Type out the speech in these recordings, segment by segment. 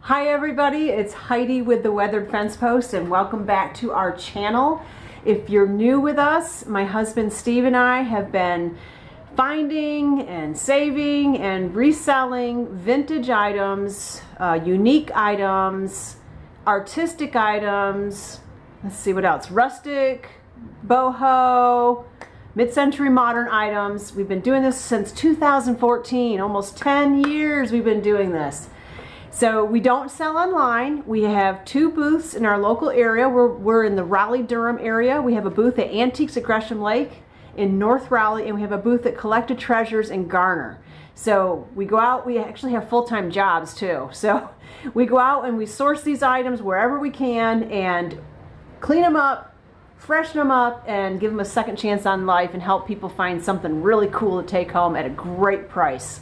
Hi everybody, it's Heidi with the Weathered Fence Post and welcome back to our channel. If you're new with us, my husband Steve and I have been finding and saving and reselling vintage items, unique items, artistic items, let's see what else, rustic, boho, mid-century modern items. We've been doing this since 2014, almost 10 years we've been doing this. So we don't sell online. We have two booths in our local area. We're in the Raleigh, Durham area. We have a booth at Antiques at Gresham Lake in North Raleigh, and we have a booth at Collected Treasures in Garner. So we go out, we actually have full-time jobs too. So we go out and we source these items wherever we can and clean them up, freshen them up, and give them a second chance on life and help people find something really cool to take home at a great price.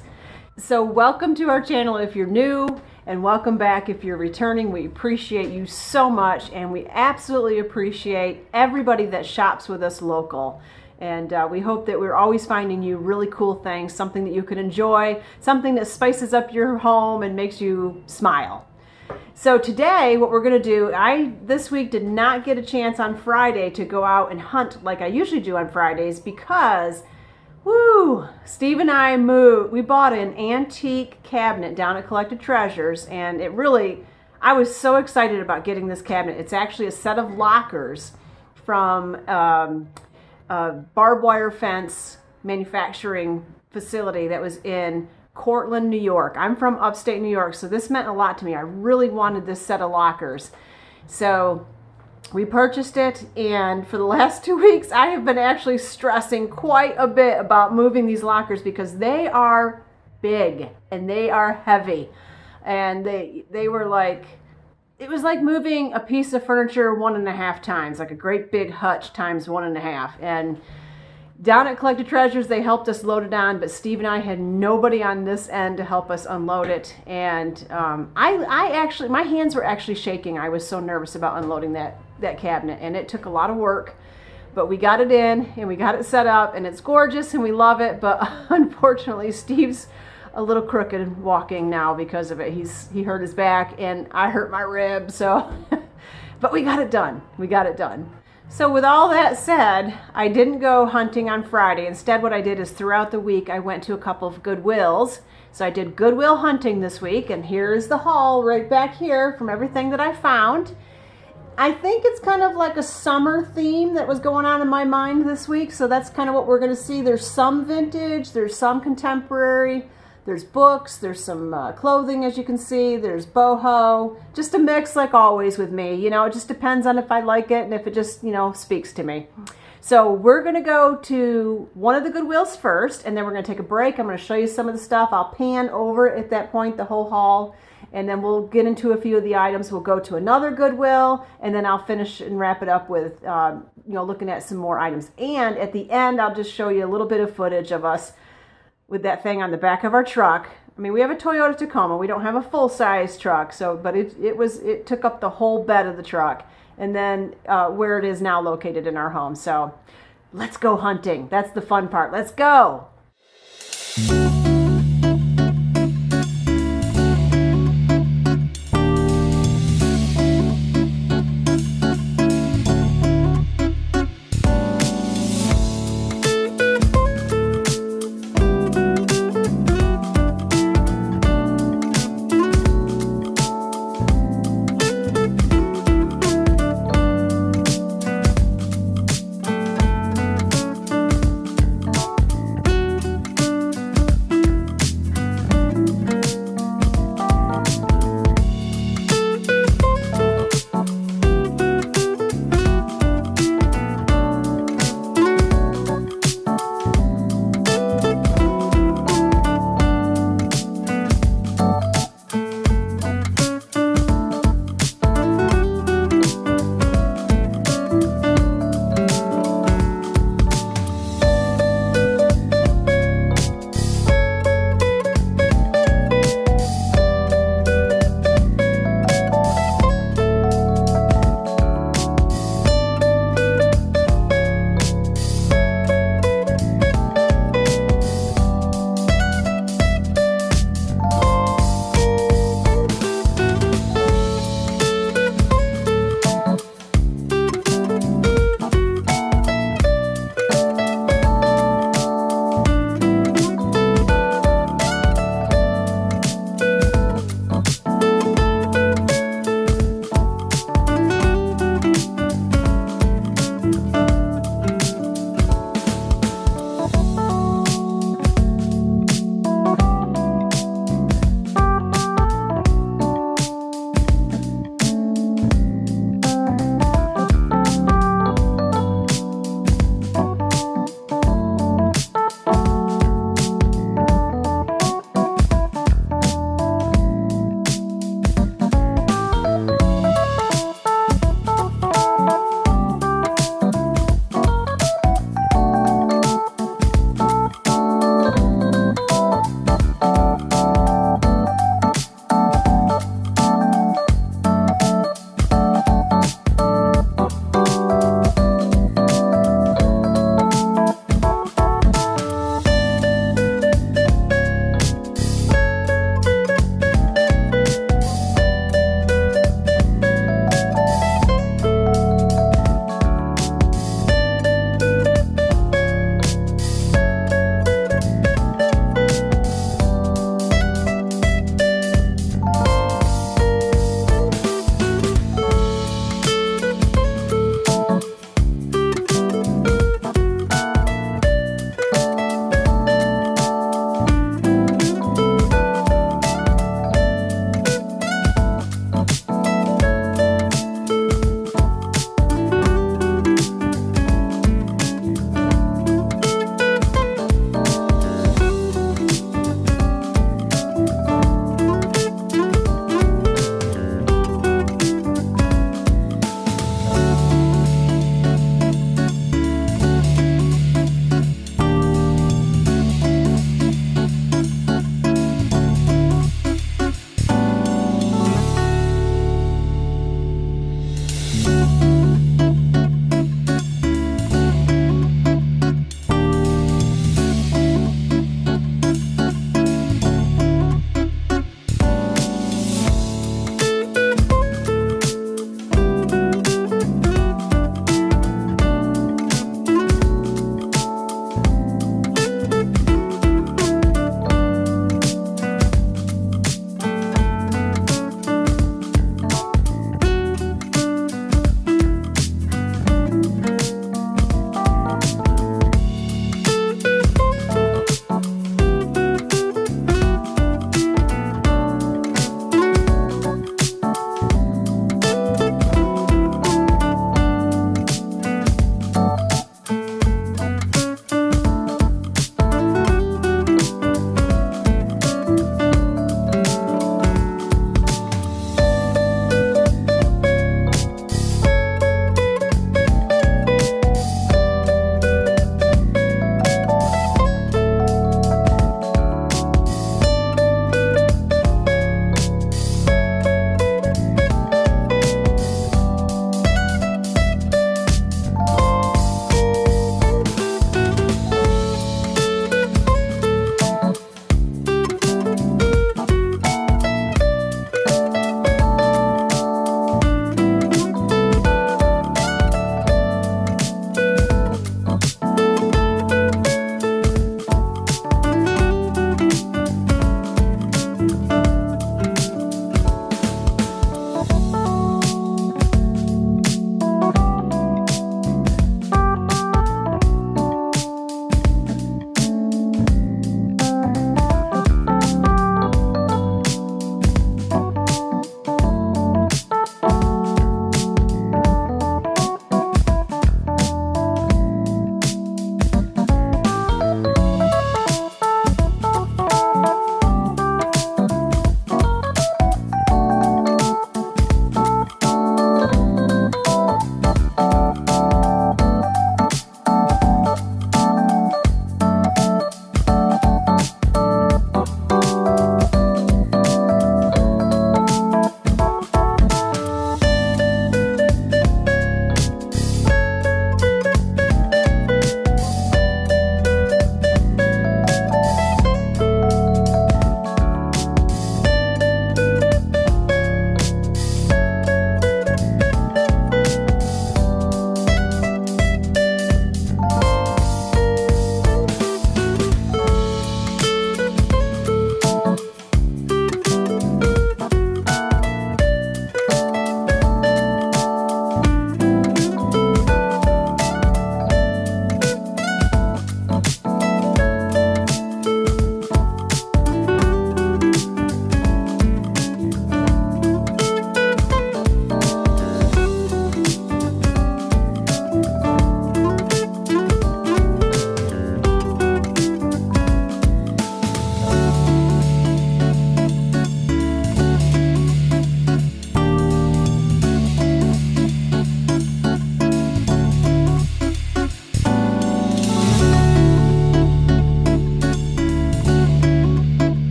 So welcome to our channel if you're new, and welcome back if you're returning. We appreciate you so much, and we absolutely appreciate everybody that shops with us local. And we hope that we're always finding you really cool things, something that you can enjoy, something that spices up your home and makes you smile. So today, what we're going to do, this week did not get a chance on Friday to go out and hunt like I usually do on Fridays because Steve and I moved. We bought an antique cabinet down at Collected Treasures, and I was so excited about getting this cabinet. It's actually a set of lockers from a barbed wire fence manufacturing facility that was in Cortland, New York. I'm from upstate New York, so this meant a lot to me. I really wanted this set of lockers. So we purchased it, and for the last 2 weeks I have been actually stressing quite a bit about moving these lockers because they are big and they are heavy, and they were like, it was like moving a piece of furniture 1.5 times, like a great big hutch times 1.5. And down at Collected Treasures they helped us load it on, but Steve and I had nobody on this end to help us unload it, and my hands were actually shaking. I was so nervous about unloading that cabinet, and it took a lot of work, but we got it in and we got it set up, and it's gorgeous and we love it. But unfortunately Steve's a little crooked walking now because of it. He hurt his back and I hurt my rib, so but we got it done. So with all that said, I didn't go hunting on Friday. Instead, what I did is throughout the week I went to a couple of Goodwills. So I did Goodwill hunting this week, and here's the haul right back here from everything that I found. I think it's kind of like a summer theme that was going on in my mind this week, so that's kind of what we're going to see. There's some vintage, there's some contemporary, there's books, there's some clothing, as you can see, there's boho, just a mix like always with me. You know, it just depends on if I like it and if it just, speaks to me. So we're going to go to one of the Goodwills first, and then we're going to take a break. I'm going to show you some of the stuff. I'll pan over at that point the whole haul, and then we'll get into a few of the items. We'll go to another Goodwill, and then I'll finish and wrap it up with, looking at some more items. And at the end, I'll just show you a little bit of footage of us with that thing on the back of our truck. I mean, we have a Toyota Tacoma. We don't have a full-size truck, but it took up the whole bed of the truck, and then where it is now located in our home. So let's go hunting. That's the fun part. Let's go.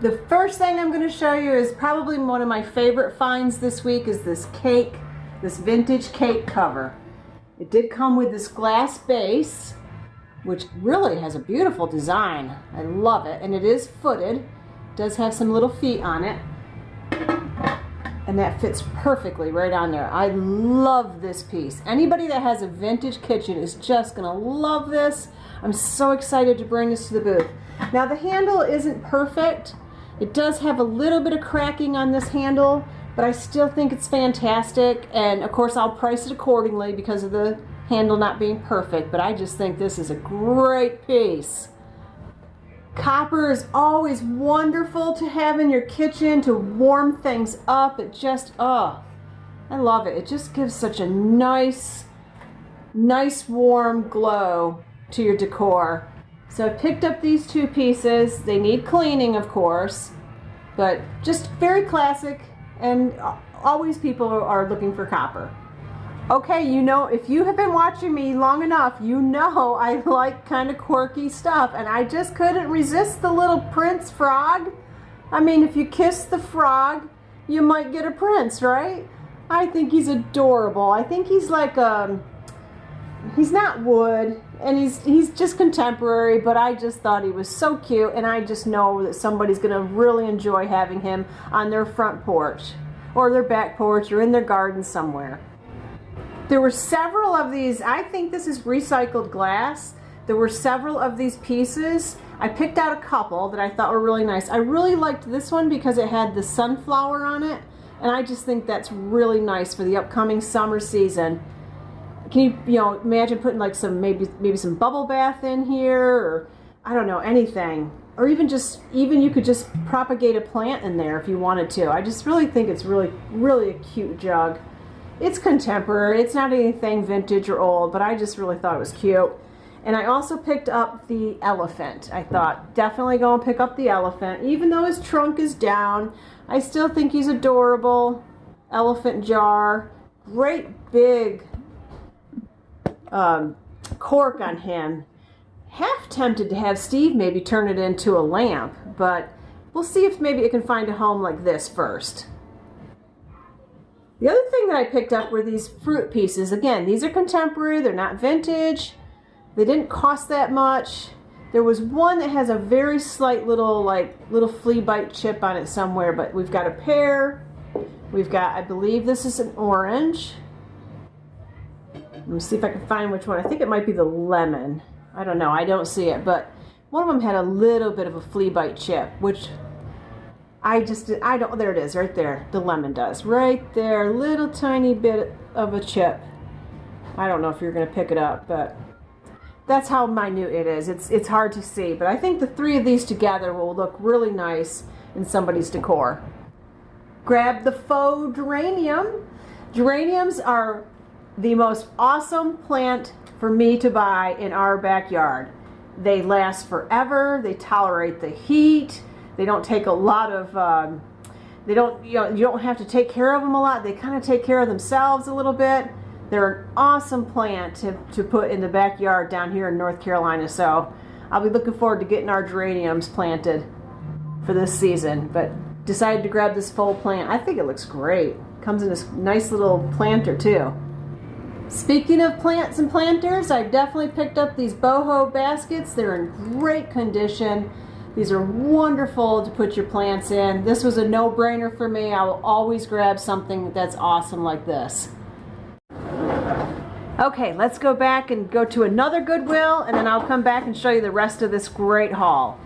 The first thing I'm going to show you is probably one of my favorite finds this week is this cake, this vintage cake cover. It did come with this glass base, which really has a beautiful design. I love it, and it is footed. It does have some little feet on it, and that fits perfectly right on there. I love this piece. Anybody that has a vintage kitchen is just going to love this. I'm so excited to bring this to the booth. Now the handle isn't perfect. It does have a little bit of cracking on this handle, but I still think it's fantastic, and of course I'll price it accordingly because of the handle not being perfect, but I just think this is a great piece. Copper is always wonderful to have in your kitchen to warm things up. It just, oh, I love it. It just gives such a nice warm glow to your decor. So I picked up these two pieces. They need cleaning, of course, but just very classic, and always people are looking for copper. Okay, you know, if you have been watching me long enough, you know I like kind of quirky stuff, and I just couldn't resist the little prince frog. I mean, if you kiss the frog, you might get a prince, right? I think he's adorable. I think he's like he's not wood, and he's just contemporary, but I just thought he was so cute, and I just know that somebody's going to really enjoy having him on their front porch or their back porch or in their garden somewhere. There were several of these. I think this is recycled glass. There were several of these pieces. I picked out a couple that I thought were really nice. I really liked this one because it had the sunflower on it, and I just think that's really nice for the upcoming summer season. Can you imagine putting like some maybe some bubble bath in here, or I don't know, anything, or even you could just propagate a plant in there if you wanted to. I just really think it's really a cute jug. It's contemporary. It's not anything vintage or old, but I just really thought it was cute. And I also picked up the elephant. I thought definitely go and pick up the elephant, even though his trunk is down. I still think he's adorable. Elephant jar, great big cork on him. Half tempted to have Steve maybe turn it into a lamp, but we'll see if maybe it can find a home like this first. The other thing that I picked up were these fruit pieces. Again, these are contemporary, they're not vintage. They didn't cost that much. There was one that has a very slight little flea bite chip on it somewhere, but we've got a pear. We've got, I believe this is an orange. Let me see if I can find which one. I think it might be the lemon. I don't know. I don't see it, but one of them had a little bit of a flea bite chip, which I don't, there it is, right there. The lemon does. Right there, little tiny bit of a chip. I don't know if you're going to pick it up, but that's how minute it is. It's hard to see, but I think the three of these together will look really nice in somebody's decor. Grab the faux geranium. Geraniums are the most awesome plant for me to buy in our backyard. They last forever. They tolerate the heat. They don't take a lot of, you don't have to take care of them a lot. They kind of take care of themselves a little bit. They're an awesome plant to put in the backyard down here in North Carolina. So I'll be looking forward to getting our geraniums planted for this season. But decided to grab this full plant. I think it looks great. Comes in this nice little planter too. Speaking of plants and planters, I definitely picked up these boho baskets. They're in great condition. These are wonderful to put your plants in. This was a no-brainer for me. I will always grab something that's awesome like this. Okay, let's go back and go to another Goodwill, and then I'll come back and show you the rest of this great haul.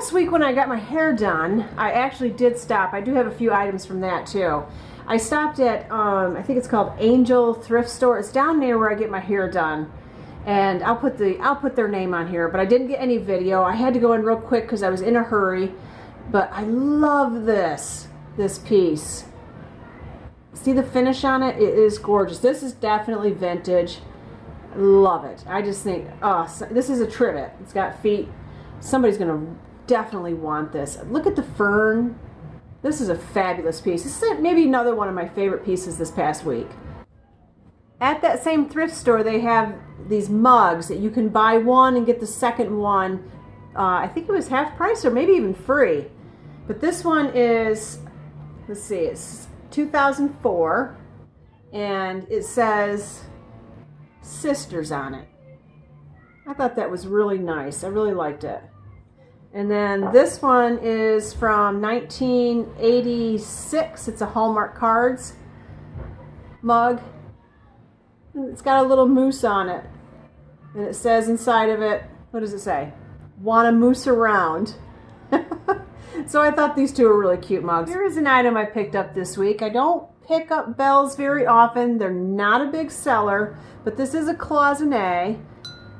last week when I got my hair done, I actually did stop. I do have a few items from that too. I stopped at, I think it's called Angel Thrift Store. It's down near where I get my hair done. And I'll put their name on here, but I didn't get any video. I had to go in real quick because I was in a hurry. But I love this piece. See the finish on it? It is gorgeous. This is definitely vintage. I love it. I just think, oh, this is a trivet. It's got feet. Somebody's going to definitely want this. Look at the fern. This is a fabulous piece. This is maybe another one of my favorite pieces this past week. At that same thrift store, they have these mugs that you can buy one and get the second one. I think it was half price or maybe even free. But this one is, let's see, it's 2004, and it says Sisters on it. I thought that was really nice. I really liked it. And then this one is from 1986. It's a Hallmark Cards mug. It's got a little moose on it. And it says inside of it, what does it say? Wanna moose around. So I thought these two were really cute mugs. Here is an item I picked up this week. I don't pick up bells very often. They're not a big seller, but this is a cloisonne,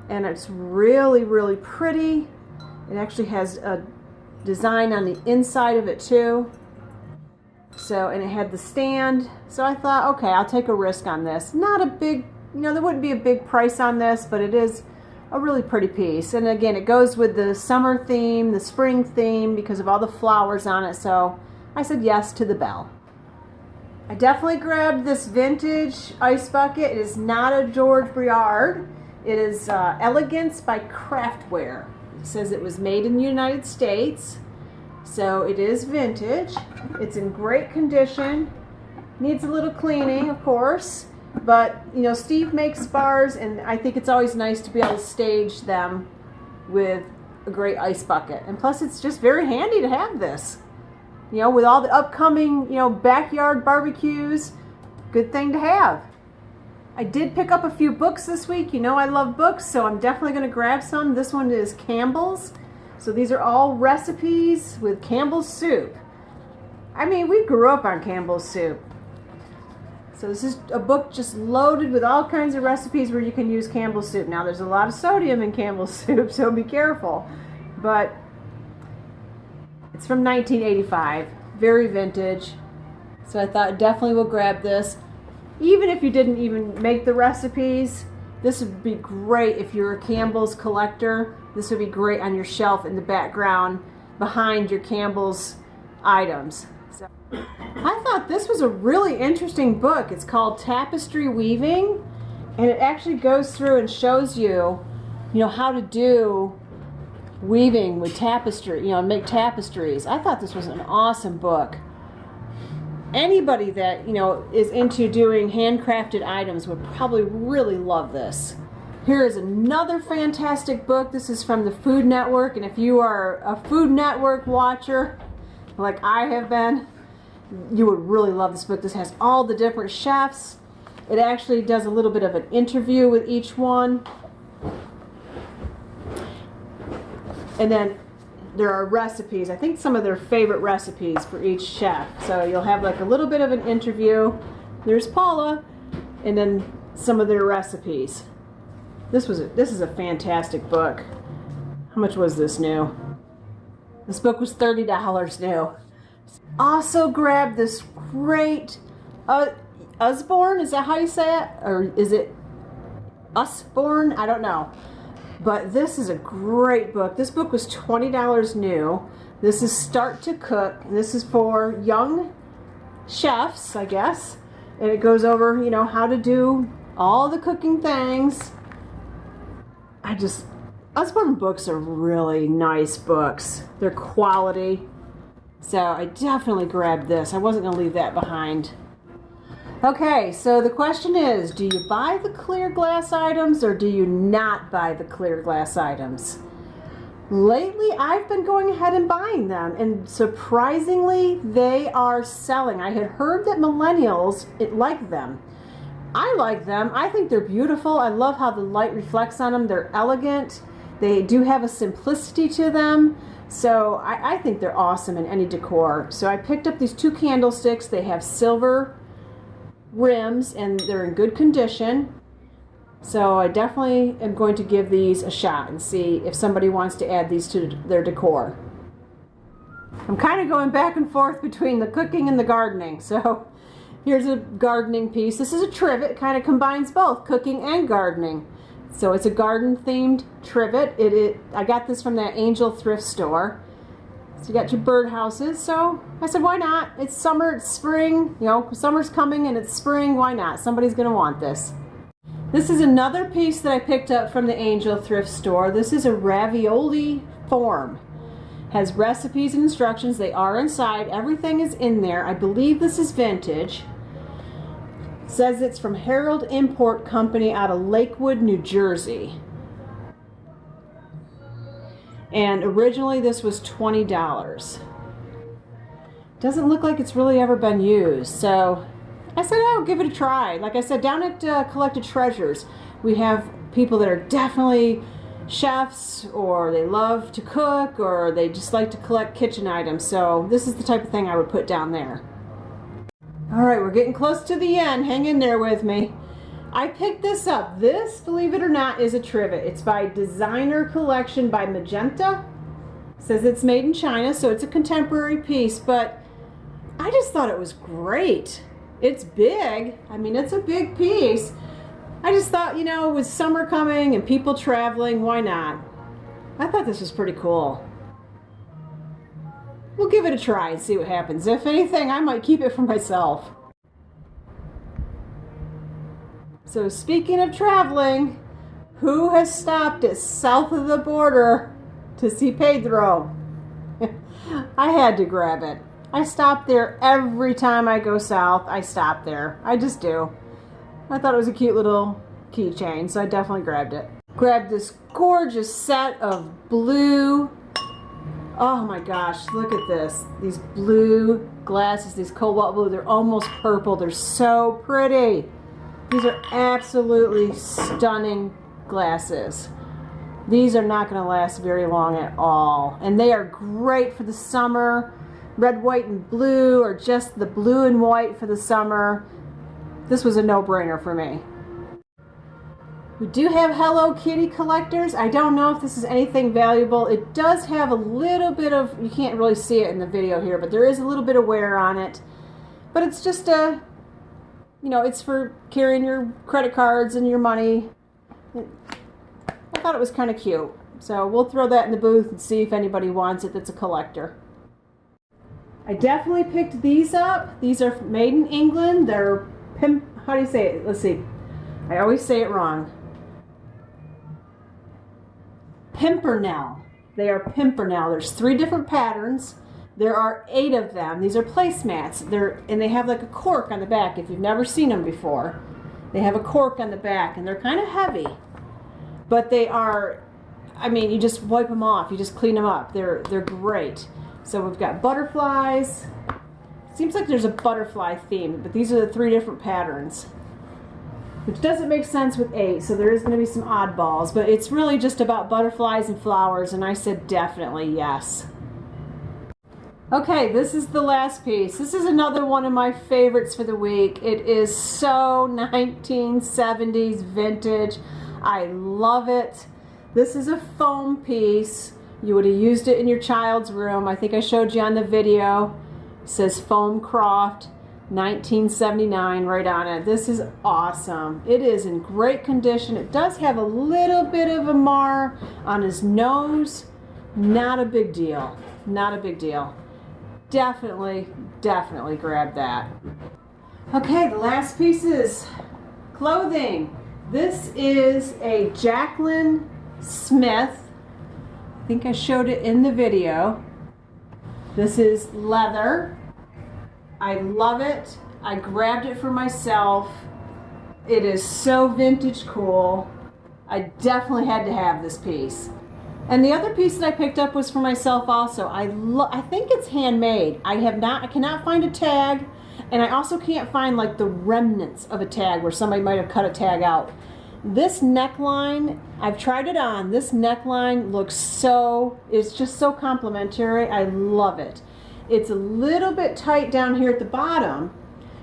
and it's really, really pretty. It actually has a design on the inside of it too. So, and it had the stand. So I thought, okay, I'll take a risk on this. Not a big, there wouldn't be a big price on this, but it is a really pretty piece. And again, it goes with the summer theme, the spring theme, because of all the flowers on it. So I said yes to the bell. I definitely grabbed this vintage ice bucket. It is not a George Briard. It is Elegance by Craftware. It says it was made in the United States. So it is vintage. It's in great condition. Needs a little cleaning, of course. But, Steve makes bars, and I think it's always nice to be able to stage them with a great ice bucket. And plus, it's just very handy to have this. With all the upcoming, backyard barbecues, good thing to have. I did pick up a few books this week. I love books, so I'm definitely going to grab some. This one is Campbell's. So these are all recipes with Campbell's soup. I mean, we grew up on Campbell's soup. So this is a book just loaded with all kinds of recipes where you can use Campbell's soup. Now there's a lot of sodium in Campbell's soup, so be careful. But it's from 1985, very vintage. So I thought definitely we'll grab this. Even if you didn't even make the recipes, this would be great if you're a Campbell's collector. This would be great on your shelf in the background behind your Campbell's items. So I thought this was a really interesting book. It's called Tapestry Weaving, and it actually goes through and shows you, how to do weaving with tapestry, make tapestries. I thought this was an awesome book. Anybody that, is into doing handcrafted items would probably really love this. Here is another fantastic book. This is from the Food Network, and if you are a Food Network watcher, like I have been, you would really love this book. This has all the different chefs. It actually does a little bit of an interview with each one. And then there are recipes. I think some of their favorite recipes for each chef. So you'll have like a little bit of an interview. There's Paula, and then some of their recipes. This is a fantastic book. How much was this new? This book was $30 new. Also grabbed this great Usborne. Is that how you say it? Or is it Usborne? I don't know. But this is a great book. This book was $20 new. This is Start to Cook. This is for young chefs, I guess. And it goes over, how to do all the cooking things. Usborne books are really nice books. They're quality. So I definitely grabbed this. I wasn't going to leave that behind. Okay, so the question is, do you buy the clear glass items or do you not buy the clear glass items? Lately, I've been going ahead and buying them, and surprisingly, they are selling. I had heard that millennials like them. I like them. I think they're beautiful. I love how the light reflects on them. They're elegant, They do have a simplicity to them, so I think they're awesome in any decor. So I picked up these 2 candlesticks. They have silver rims and they're in good condition. So I definitely am going to give these a shot and see if somebody wants to add these to their decor. I'm kind of going back and forth between the cooking and the gardening. So here's a gardening piece. This is a trivet. It kind of combines both cooking and gardening. So it's a garden themed trivet. I got this from that Angel thrift store. So you got your bird houses. So I said, why not? It's summer, it's spring, you know, summer's coming and it's spring. Why not? Somebody's going to want this. This is another piece that I picked up from the Angel thrift store. This is a ravioli form. Has recipes and instructions. They are inside. Everything is in there. I believe this is vintage. Says it's from Harold Import Company out of Lakewood, New Jersey. And originally this was $20. Doesn't look like it's really ever been used. So I said, oh, give it a try. Like I said, down at Collected Treasures, we have people that are definitely chefs, or they love to cook, or they just like to collect kitchen items. So this is the type of thing I would put down there. All right, we're getting close to the end. Hang in there with me. I picked this up. This, believe it or not, is a trivet. It's by Designer Collection by Magenta. It says it's made in China, so it's a contemporary piece, but I just thought it was great. It's big. I mean, it's a big piece. I just thought, you know, with summer coming and people traveling, why not? I thought this was pretty cool. We'll give it a try and see what happens. If anything, I might keep it for myself. So speaking of traveling, who has stopped at south of the border to see Pedro? I had to grab it. I stop there every time I go south. I stop there. I just do. I thought it was a cute little keychain, so I definitely grabbed it. Grabbed this gorgeous set of blue. Oh my gosh, look at this. These blue glasses, these cobalt blue, they're almost purple. They're so pretty. These are absolutely stunning glasses. These are not going to last very long at all. And they are great for the summer. Red, white, and blue, or just the blue and white for the summer. This was a no-brainer for me. We do have Hello Kitty collectors. I don't know if this is anything valuable. It does have a little bit of, you can't really see it in the video here, but there is a little bit of wear on it. But it's just a, you know, it's for carrying your credit cards and your money. I thought it was kind of cute. So we'll throw that in the booth and see if anybody wants it that's a collector. I definitely picked these up. These are made in England. They're how do you say it? Let's see. I always say it wrong. Pimpernel. They are pimpernel. There's 3 different patterns. There are 8 of them. These are placemats. And they have like a cork on the back. If you've never seen them before, they have a cork on the back, and they're kind of heavy. But they are, I mean, you just wipe them off. You just clean them up. They're great. So we've got butterflies. Seems like there's a butterfly theme, but these are the 3 different patterns, which doesn't make sense with 8, so there is going to be some oddballs, but it's really just about butterflies and flowers, and I said definitely yes. Okay, this is the last piece. This is another one of my favorites for the week. It is so 1970s vintage. I love it. This is a foam piece. You would have used it in your child's room. I think I showed you on the video. It says Foam Croft 1979 right on it. This is awesome. It is in great condition. It does have a little bit of a mar on his nose. Not a big deal. Not a big deal. Definitely grab that. Okay, the last piece is clothing. This is a Jacqueline Smith. I think I showed it in the video. This is leather. I love it. I grabbed it for myself. It is so vintage cool. I definitely had to have this piece. And the other piece that I picked up was for myself also. I think it's handmade. I cannot find a tag, and I also can't find like the remnants of a tag where somebody might have cut a tag out. This neckline, I've tried it on. This neckline looks it's just so complimentary. I love it. It's a little bit tight down here at the bottom.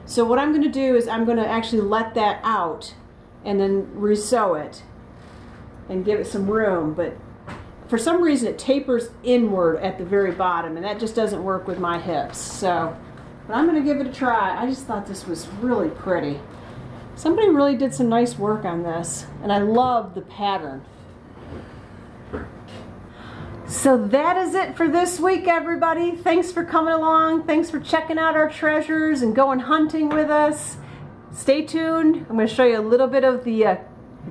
So what I'm going to do is I'm going to actually let that out and then resew it and give it some room. But for some reason it tapers inward at the very bottom, and that just doesn't work with my hips. So, but I'm going to give it a try. I just thought this was really pretty. Somebody really did some nice work on this, and I love the pattern. So that is it for this week, everybody. Thanks for coming along. Thanks for checking out our treasures and going hunting with us. Stay tuned. I'm going to show you a little bit of the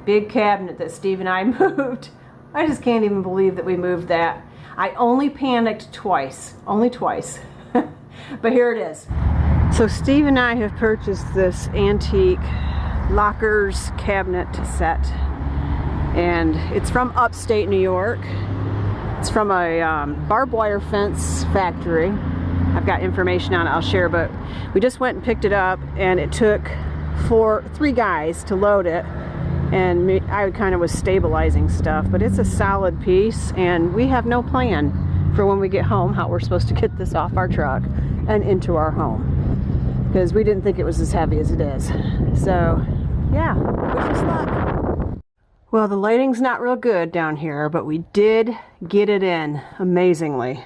big cabinet that Steve and I moved. I just can't even believe that we moved that. I only panicked twice. Only twice. But here it is. So Steve and I have purchased this antique lockers cabinet set. And it's from upstate New York. It's from a barbed wire fence factory. I've got information on it I'll share, but we just went and picked it up, and it took three guys to load it, and I kind of was stabilizing stuff, but it's a solid piece, and we have no plan for when we get home how we're supposed to get this off our truck and into our home, because we didn't think it was as heavy as it is. So yeah, wish us luck. Well, the lighting's not real good down here, but we did get it in amazingly.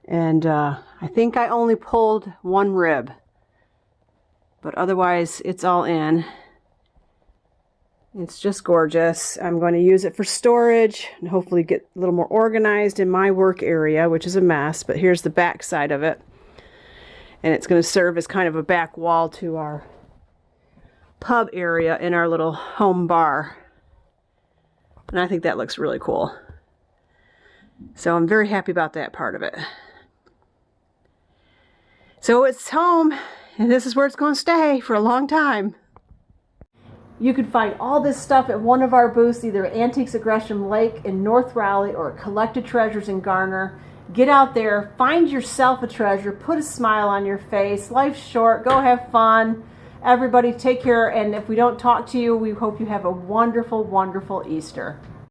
And I think I only pulled one rib, but otherwise it's all in. It's just gorgeous. I'm going to use it for storage and hopefully get a little more organized in my work area, which is a mess, but here's the back side of it. And it's going to serve as kind of a back wall to our pub area in our little home bar. And I think that looks really cool. So I'm very happy about that part of it. So it's home, and this is where it's going to stay for a long time. You can find all this stuff at one of our booths, either at Antiques at Gresham Lake in North Raleigh or at Collected Treasures in Garner. Get out there, find yourself a treasure, put a smile on your face. Life's short, go have fun. Everybody take care, and if we don't talk to you, we hope you have a wonderful, wonderful Easter.